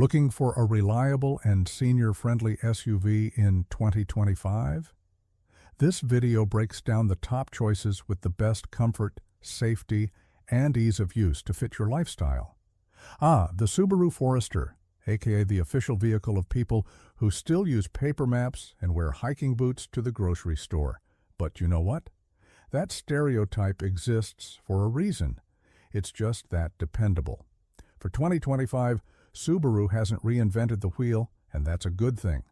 Looking for a reliable and senior-friendly SUV in 2025? This video breaks down the top choices with the best comfort, safety, and ease of use to fit your lifestyle. The Subaru Forester, aka the official vehicle of people who still use paper maps and wear hiking boots to the grocery store. But you know what? That stereotype exists for a reason. It's just that dependable. For 2025, Subaru hasn't reinvented the wheel, and that's a good thing.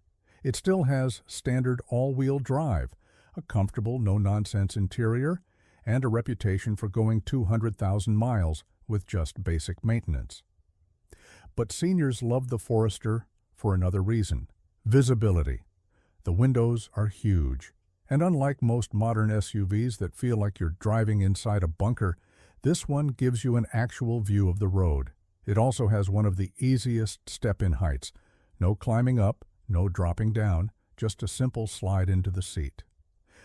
It still has standard all-wheel drive, a comfortable, no-nonsense interior, and a reputation for going 200,000 miles with just basic maintenance. But seniors love the Forester for another reason: visibility. The windows are huge, and unlike most modern SUVs that feel like you're driving inside a bunker, this one gives you an actual view of the road. It also has one of the easiest step-in heights. No climbing up, no dropping down, just a simple slide into the seat.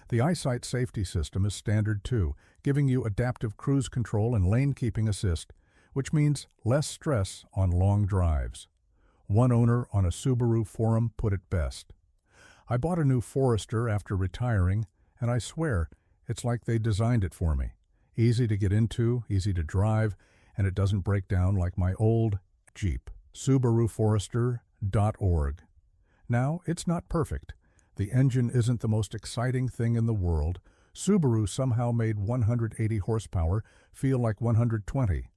The EyeSight safety system is standard too, giving you adaptive cruise control and lane keeping assist, which means less stress on long drives. One owner on a Subaru forum put it best: "I bought a new Forester after retiring, and I swear, it's like they designed it for me. Easy to get into, easy to drive, and it doesn't break down like my old Jeep." SubaruForester.org. Now, it's not perfect. The engine isn't the most exciting thing in the world. Subaru somehow made 180 horsepower feel like 120.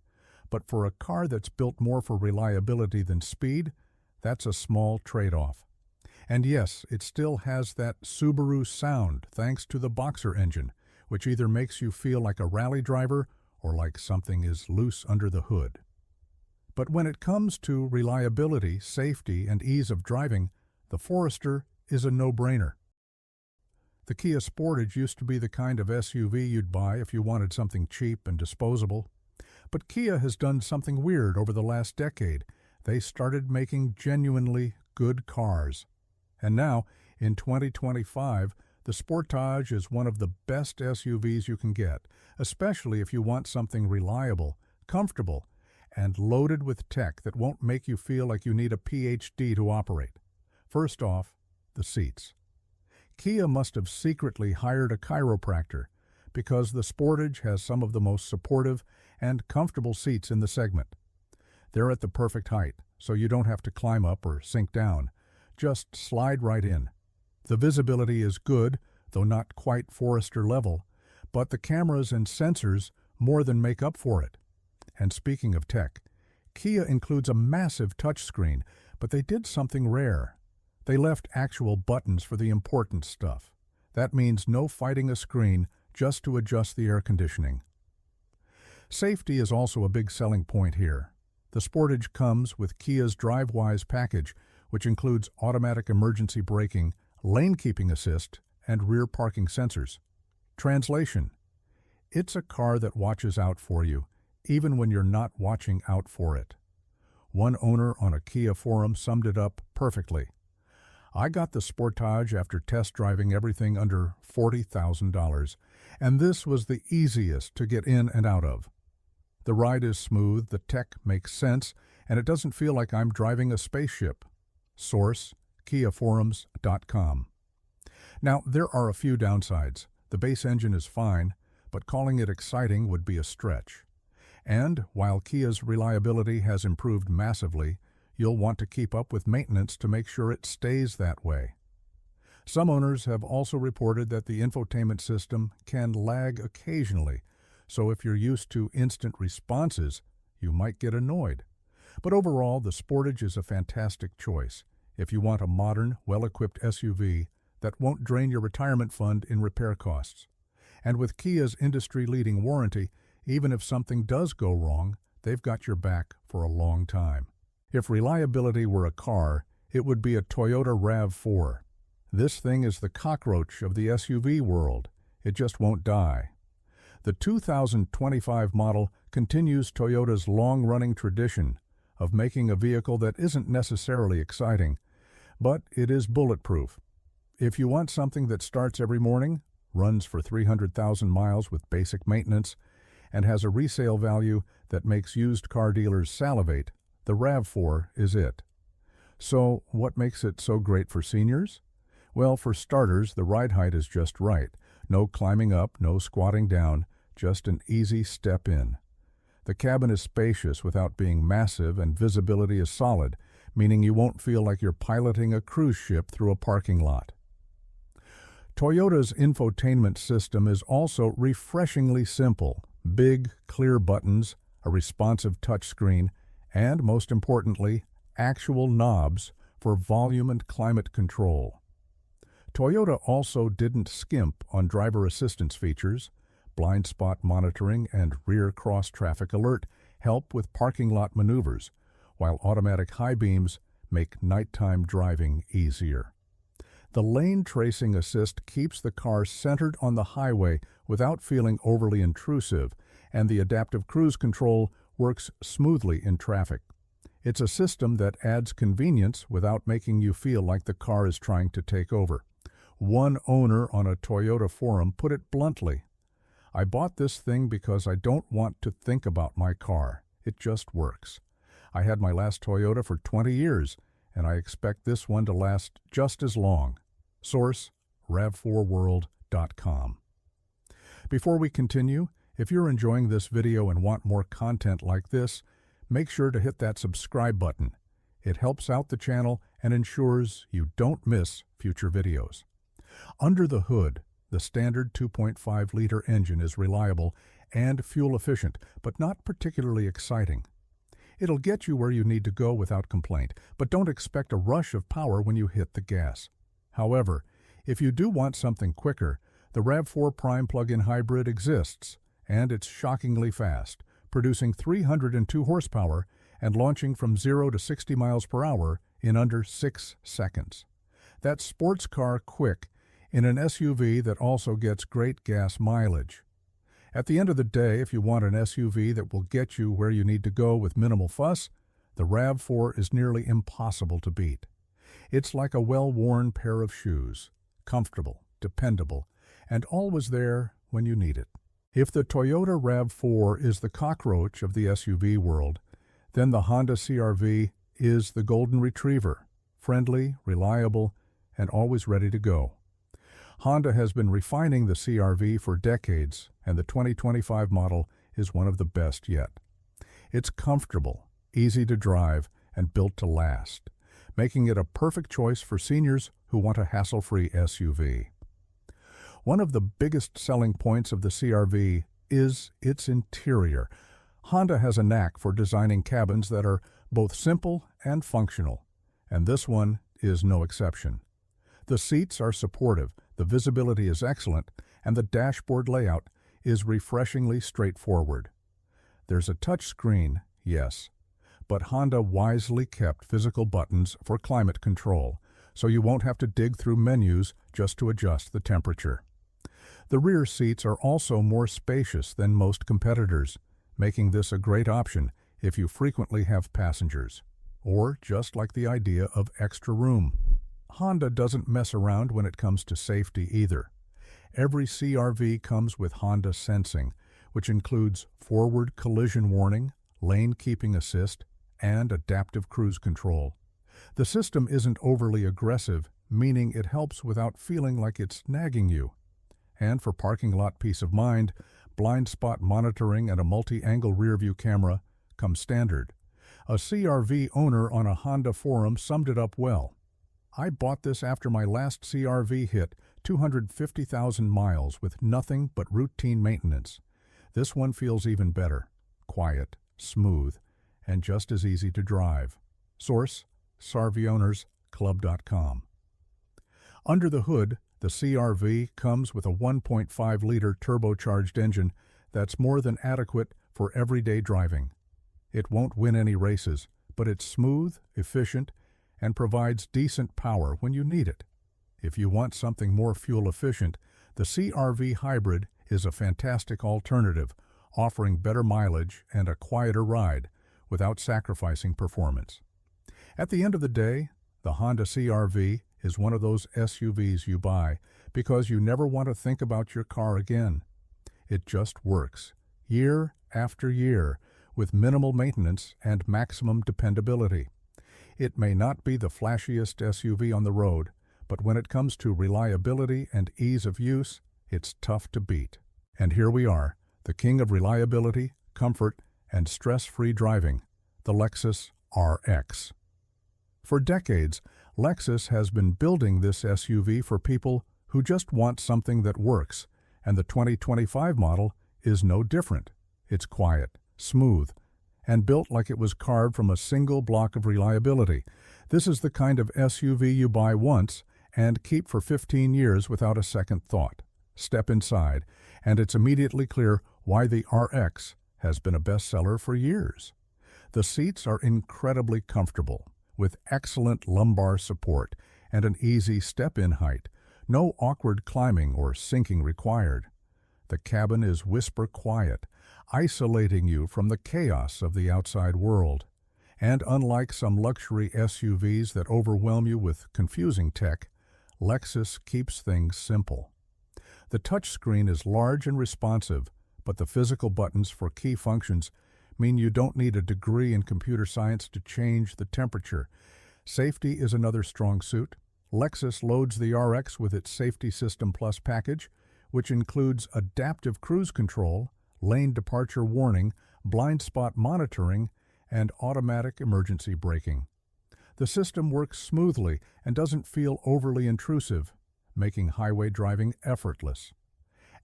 But for a car that's built more for reliability than speed, that's a small trade-off. And yes, it still has that Subaru sound thanks to the Boxer engine, which either makes you feel like a rally driver or like something is loose under the hood. But when it comes to reliability, safety, and ease of driving, the Forester is a no-brainer. The Kia Sportage used to be the kind of SUV you'd buy if you wanted something cheap and disposable. But Kia has done something weird over the last decade. They started making genuinely good cars. And now, in 2025, the Sportage is one of the best SUVs you can get, especially if you want something reliable, comfortable, and loaded with tech that won't make you feel like you need a PhD to operate. First off, the seats. Kia must have secretly hired a chiropractor, because the Sportage has some of the most supportive and comfortable seats in the segment. They're at the perfect height, so you don't have to climb up or sink down. Just slide right in. The visibility is good, though not quite Forester level, but the cameras and sensors more than make up for it. And speaking of tech, Kia includes a massive touchscreen, but they did something rare. They left actual buttons for the important stuff. That means no fighting a screen just to adjust the air conditioning. Safety is also a big selling point here. The Sportage comes with Kia's DriveWise package, which includes automatic emergency braking, lane keeping assist, and rear parking sensors. Translation: it's a car that watches out for you, even when you're not watching out for it. One owner on a Kia forum summed it up perfectly: "I got the Sportage after test driving everything under $40,000, and this was the easiest to get in and out of. The ride is smooth, the tech makes sense, and it doesn't feel like I'm driving a spaceship." Source: KiaForums.com. Now, there are a few downsides. The base engine is fine, but calling it exciting would be a stretch. And while Kia's reliability has improved massively, you'll want to keep up with maintenance to make sure it stays that way. Some owners have also reported that the infotainment system can lag occasionally, so if you're used to instant responses, you might get annoyed. But overall, the Sportage is a fantastic choice if you want a modern, well-equipped SUV that won't drain your retirement fund in repair costs. And with Kia's industry-leading warranty, even if something does go wrong, they've got your back for a long time. If reliability were a car, it would be a Toyota RAV4. This thing is the cockroach of the SUV world. It just won't die. The 2025 model continues Toyota's long-running tradition of making a vehicle that isn't necessarily exciting, but it is bulletproof. If you want something that starts every morning, runs for 300,000 miles with basic maintenance, and has a resale value that makes used car dealers salivate, the RAV4 is it. So, what makes it so great for seniors? Well, for starters, the ride height is just right. No climbing up, no squatting down, just an easy step in. The cabin is spacious without being massive, and visibility is solid, meaning you won't feel like you're piloting a cruise ship through a parking lot. Toyota's infotainment system is also refreshingly simple. Big, clear buttons, a responsive touchscreen, and most importantly, actual knobs for volume and climate control. Toyota also didn't skimp on driver assistance features. Blind spot monitoring and rear cross-traffic alert help with parking lot maneuvers, while automatic high beams make nighttime driving easier. The lane tracing assist keeps the car centered on the highway without feeling overly intrusive, and the adaptive cruise control works smoothly in traffic. It's a system that adds convenience without making you feel like the car is trying to take over. One owner on a Toyota forum put it bluntly, "I bought this thing because I don't want to think about my car. It just works. I had my last Toyota for 20 years, and I expect this one to last just as long." Source: rav4world.com. Before we continue, if you're enjoying this video and want more content like this, make sure to hit that subscribe button. It helps out the channel and ensures you don't miss future videos. Under the hood, the standard 2.5-liter engine is reliable and fuel-efficient, but not particularly exciting. It'll get you where you need to go without complaint, but don't expect a rush of power when you hit the gas. However, if you do want something quicker, the RAV4 Prime plug-in hybrid exists, and it's shockingly fast, producing 302 horsepower and launching from 0 to 60 miles per hour in under 6 seconds. That's sports car quick in an SUV that also gets great gas mileage. At the end of the day, if you want an SUV that will get you where you need to go with minimal fuss, the RAV4 is nearly impossible to beat. It's like a well-worn pair of shoes, comfortable, dependable, and always there when you need it. If the Toyota RAV4 is the cockroach of the SUV world, then the Honda CR-V is the golden retriever, friendly, reliable, and always ready to go. Honda has been refining the CR-V for decades, and the 2025 model is one of the best yet. It's comfortable, easy to drive, and built to last, making it a perfect choice for seniors who want a hassle-free SUV. One of the biggest selling points of the CR-V is its interior. Honda has a knack for designing cabins that are both simple and functional, and this one is no exception. The seats are supportive, the visibility is excellent, and the dashboard layout is refreshingly straightforward. There's a touch screen, yes, but Honda wisely kept physical buttons for climate control, so you won't have to dig through menus just to adjust the temperature. The rear seats are also more spacious than most competitors, making this a great option if you frequently have passengers, or just like the idea of extra room. Honda doesn't mess around when it comes to safety either. Every CR-V comes with Honda Sensing, which includes forward collision warning, lane keeping assist, and adaptive cruise control. The system isn't overly aggressive, meaning it helps without feeling like it's nagging you. And for parking lot peace of mind, blind spot monitoring and a multi-angle rear-view camera come standard. A CR-V owner on a Honda forum summed it up well. "I bought this after my last CR-V hit 250,000 miles with nothing but routine maintenance. This one feels even better, quiet, smooth, and just as easy to drive." Source: SRVownersClub.com. Under the hood, the CR-V comes with a 1.5-liter turbocharged engine that's more than adequate for everyday driving. It won't win any races, but it's smooth, efficient, and provides decent power when you need it. If you want something more fuel efficient, the CR-V Hybrid is a fantastic alternative, offering better mileage and a quieter ride without sacrificing performance. At the end of the day, the Honda CR-V is one of those SUVs you buy because you never want to think about your car again. It just works, year after year, with minimal maintenance and maximum dependability. It may not be the flashiest SUV on the road, but when it comes to reliability and ease of use, it's tough to beat. And here we are, the king of reliability, comfort, and stress-free driving, the Lexus RX. For decades, Lexus has been building this SUV for people who just want something that works, and the 2025 model is no different. It's quiet, smooth, and built like it was carved from a single block of reliability. This is the kind of SUV you buy once and keep for 15 years without a second thought. Step inside, and it's immediately clear why the RX has been a bestseller for years. The seats are incredibly comfortable, with excellent lumbar support and an easy step-in height. No awkward climbing or sinking required. The cabin is whisper quiet, isolating you from the chaos of the outside world. And unlike some luxury SUVs that overwhelm you with confusing tech, Lexus keeps things simple. The touchscreen is large and responsive, but the physical buttons for key functions mean you don't need a degree in computer science to change the temperature. Safety is another strong suit. Lexus loads the RX with its Safety System Plus package, which includes adaptive cruise control, lane departure warning, blind spot monitoring, and automatic emergency braking. The system works smoothly and doesn't feel overly intrusive, making highway driving effortless.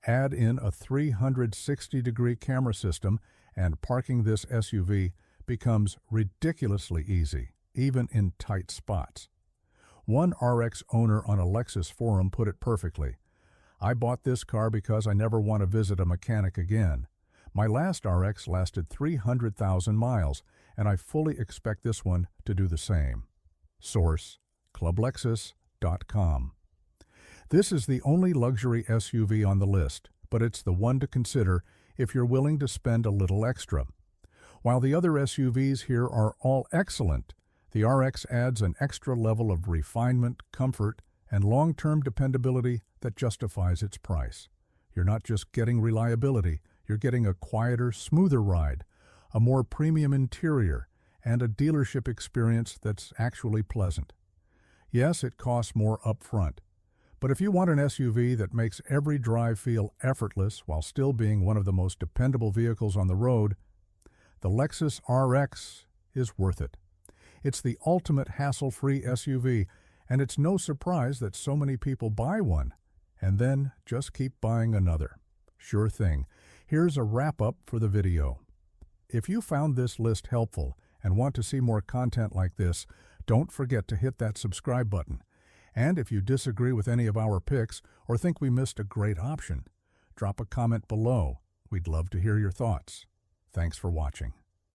Add in a 360-degree camera system, and parking this SUV becomes ridiculously easy, even in tight spots. One RX owner on a Lexus forum put it perfectly. "I bought this car because I never want to visit a mechanic again. My last RX lasted 300,000 miles, and I fully expect this one to do the same." Source: clublexus.com. This is the only luxury SUV on the list, but it's the one to consider if you're willing to spend a little extra. While the other SUVs here are all excellent, the RX adds an extra level of refinement, comfort, and long-term dependability that justifies its price. You're not just getting reliability, you're getting a quieter, smoother ride, a more premium interior, and a dealership experience that's actually pleasant. Yes, it costs more upfront, but if you want an SUV that makes every drive feel effortless while still being one of the most dependable vehicles on the road, the Lexus RX is worth it. It's the ultimate hassle-free SUV, and it's no surprise that so many people buy one and then just keep buying another. Sure thing. Here's a wrap-up for the video. If you found this list helpful and want to see more content like this, don't forget to hit that subscribe button. And if you disagree with any of our picks or think we missed a great option, drop a comment below. We'd love to hear your thoughts. Thanks for watching.